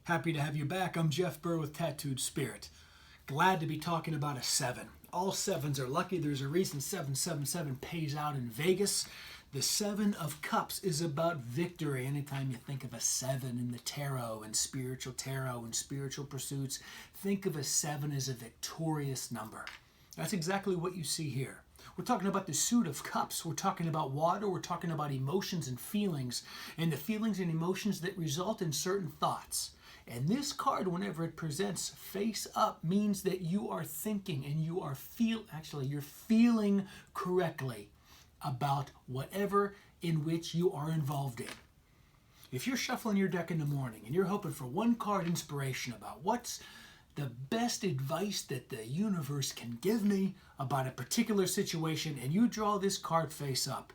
Happy to have you back. I'm Jeff Burr with Tattooed Spirit. Glad to be talking about a 7. All 7s are lucky. There's a reason 777 pays out in Vegas. The 7 of Cups is about victory. Anytime you think of a 7 in the tarot and spiritual pursuits, think of a 7 as a victorious number. That's exactly what you see here. We're talking about the suit of cups. We're talking about water. We're talking about emotions and the feelings and emotions that result in certain thoughts. And this card, whenever it presents face up, means that you are thinking and you're feeling correctly about whatever in which you are involved in. If you're shuffling your deck in the morning and you're hoping for one card inspiration about what's the best advice that the universe can give me about a particular situation, and you draw this card face up,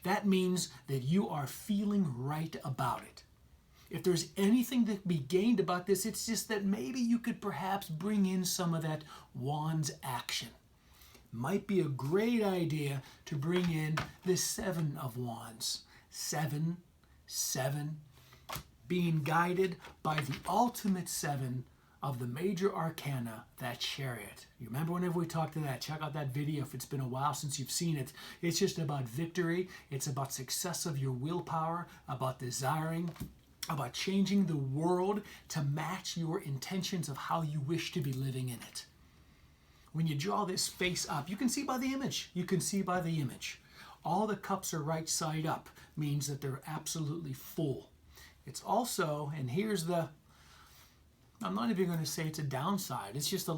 that means that you are feeling right about it. If there's anything that can be gained about this, it's just that maybe you could perhaps bring in some of that Wands action. Might be a great idea to bring in the 7 of Wands. 7, 7, being guided by the ultimate 7 of the major arcana, that Chariot. You remember whenever we talked to that, check out that video if it's been a while since you've seen it. It's just about victory. It's about success of your willpower, about desiring, about changing the world to match your intentions of how you wish to be living in it. When you draw this face up, you can see by the image. All the cups are right side up, means that they're absolutely full. It's also, and here's the, I'm not even going to say it's a downside. It's just a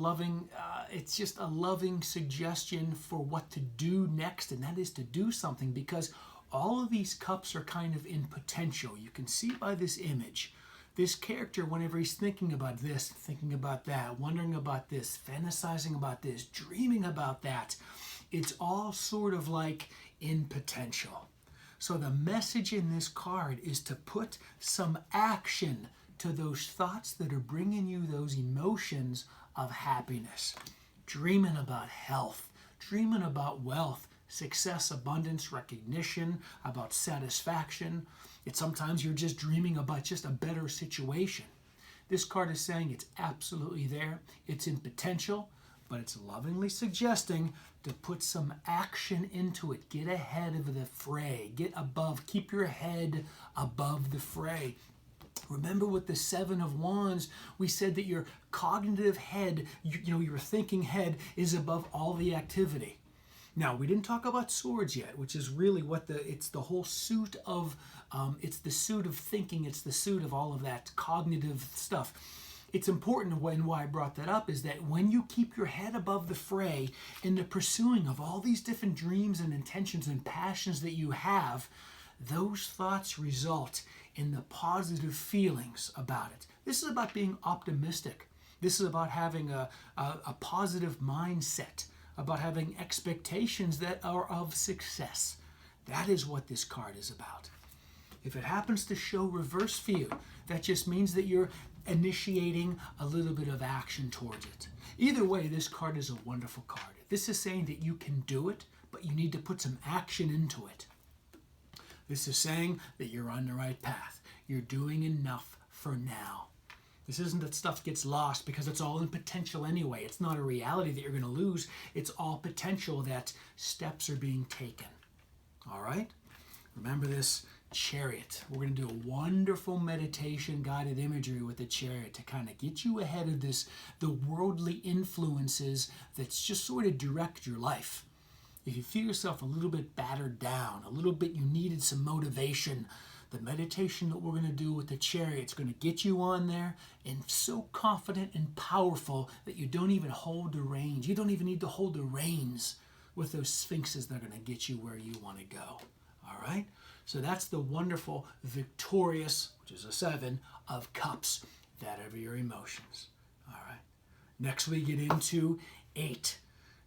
loving suggestion for what to do next, and that is to do something, because all of these cups are kind of in potential. You can see by this image, this character, whenever he's thinking about this, thinking about that, wondering about this, fantasizing about this, dreaming about that, it's all sort of like in potential. So the message in this card is to put some action to those thoughts that are bringing you those emotions of happiness. Dreaming about health, dreaming about wealth, success, abundance, recognition, about satisfaction. It's sometimes you're just dreaming about just a better situation. This card is saying it's absolutely there. It's in potential, but it's lovingly suggesting to put some action into it. Get ahead of the fray. Get above. Keep your head above the fray. Remember with the 7 of Wands, we said that your cognitive head, your thinking head is above all the activity. Now, we didn't talk about swords yet, which is really it's the whole suit of, it's the suit of thinking, it's the suit of all of that cognitive stuff. It's important why I brought that up is that when you keep your head above the fray in the pursuing of all these different dreams and intentions and passions that you have, those thoughts result in the positive feelings about it. This is about being optimistic. This is about having a positive mindset, about having expectations that are of success. That is what this card is about. If it happens to show reverse for you, that just means that you're initiating a little bit of action towards it. Either way, this card is a wonderful card. This is saying that you can do it, but you need to put some action into it. This is saying that you're on the right path. You're doing enough for now. This isn't that stuff gets lost because it's all in potential anyway. It's not a reality that you're going to lose. It's all potential that steps are being taken. All right? Remember this Chariot. We're going to do a wonderful meditation guided imagery with the Chariot to kind of get you ahead of the worldly influences that just sort of direct your life. If you feel yourself a little bit battered down, a little bit you needed some motivation, the meditation that we're going to do with the Chariot is going to get you on there and so confident and powerful that you don't even hold the reins. You don't even need to hold the reins with those sphinxes that are going to get you where you want to go. All right? So that's the wonderful, victorious, which is a 7, of Cups, that are your emotions. All right? Next we get into 8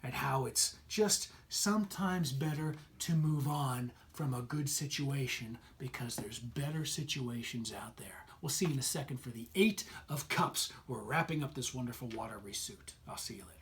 and how it's just sometimes better to move on from a good situation because there's better situations out there. We'll see in a second for the 8 of Cups. We're wrapping up this wonderful watery suit. I'll see you later.